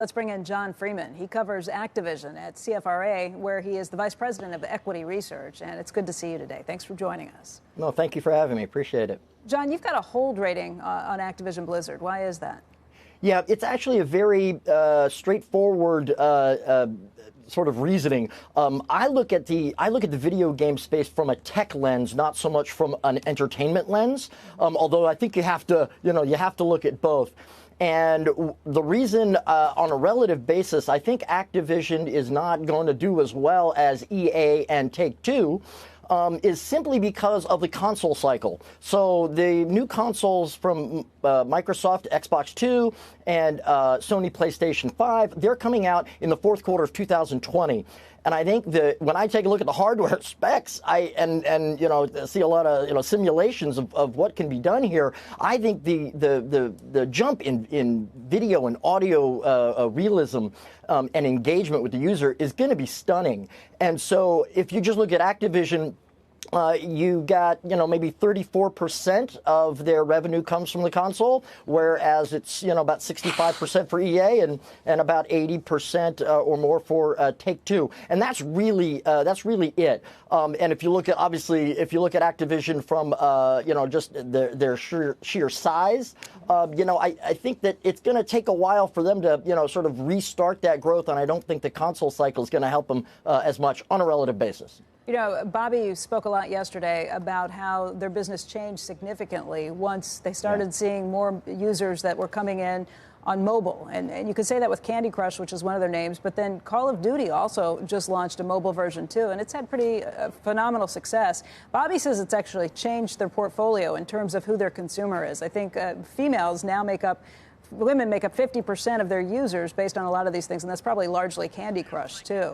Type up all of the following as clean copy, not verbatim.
Let's bring in John Freeman. He covers Activision at CFRA, where he is the vice president of equity research. And it's good to see you today. Thanks for joining us. No, thank you for having me. Appreciate it. John, you've got a hold rating on Activision Blizzard. Why is that? Yeah, it's actually a very straightforward sort of reasoning. I look at the video game space from a tech lens, not so much from an entertainment lens. Although I think you have to look at both. And the reason, on a relative basis, I think Activision is not going to do as well as EA and Take-Two, is simply because of the console cycle. So the new consoles from Microsoft, Xbox 2, and Sony PlayStation 5, they're coming out in the fourth quarter of 2020. And I think that when I take a look at the hardware specs, and see a lot of simulations of what can be done here, I think the jump in video and audio realism and engagement with the user is going to be stunning. And so if you just look at Activision, you got, maybe 34% of their revenue comes from the console, whereas it's, about 65% for EA and about 80% or more for Take-Two. And that's really it. And if you look at, if you look at Activision from, just their sheer size, I think that it's going to take a while for them to, sort of restart that growth. And I don't think the console cycle is going to help them as much on a relative basis. Bobby spoke a lot yesterday about how their business changed significantly once they started seeing more users that were coming in on mobile. And you could say that with Candy Crush, which is one of their names, but then Call of Duty also just launched a mobile version too, and it's had pretty phenomenal success. Bobby says it's actually changed their portfolio in terms of who their consumer is. I think women make up 50% of their users based on a lot of these things, and that's probably largely Candy Crush, too.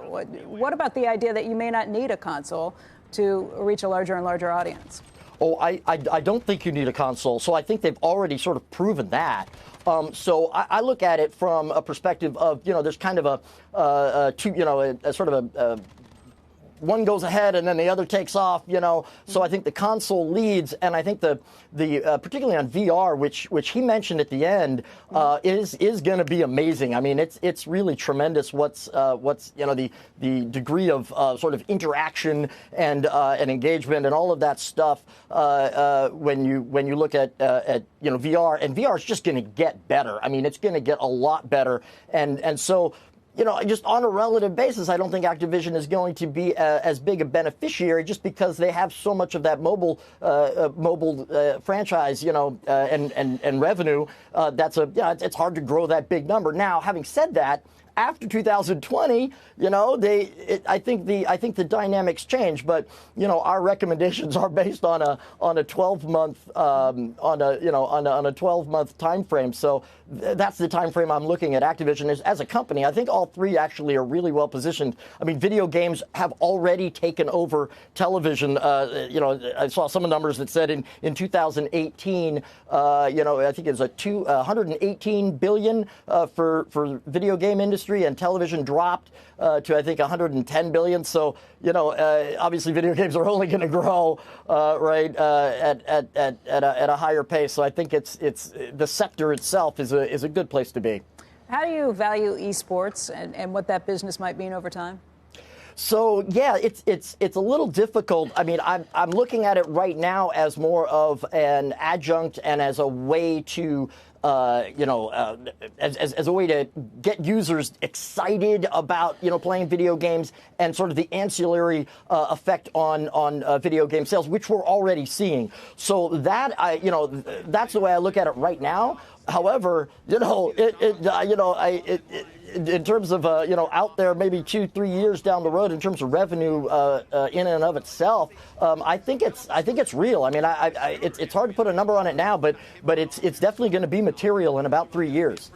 What about the idea that you may not need a console to reach a larger and larger audience? Oh, I don't think you need a console, so I think they've already sort of proven that. So I look at it from a perspective of, there's kind of one goes ahead and then the other takes off, So I think the console leads, and I think the particularly on VR, which he mentioned at the end, is going to be amazing. I mean, it's really tremendous. What's the degree of sort of interaction and engagement and all of that stuff when you look at VR, and VR is just going to get better. I mean, it's going to get a lot better, and so. Just on a relative basis, I don't think Activision is going to be as big a beneficiary just because they have so much of that mobile franchise, and revenue. It's hard to grow that big number. Now, having said that, after 2020, I think the dynamics change, but our recommendations are based on a 12-month on a 12-month time frame. So that's the time frame I'm looking at Activision as a company. I think all three actually are really well positioned. I mean, video games have already taken over television. I saw some numbers that said in 2018, I think it's a 118 billion for video game industry. And television dropped to, I think, 110 billion. So, obviously video games are only going to grow, at a higher pace. So I think it's the sector itself is a good place to be. How do you value esports and what that business might mean over time? So yeah, it's a little difficult. I mean, I'm looking at it right now as more of an adjunct and as a way to as a way to get users excited about playing video games and sort of the ancillary effect on video game sales, which we're already seeing. So that that's the way I look at it right now. However, in terms of out there maybe 2-3 years down the road in terms of revenue in and of itself, I think it's real. I mean, it's hard to put a number on it now, but it's definitely going to be material in about 3 years.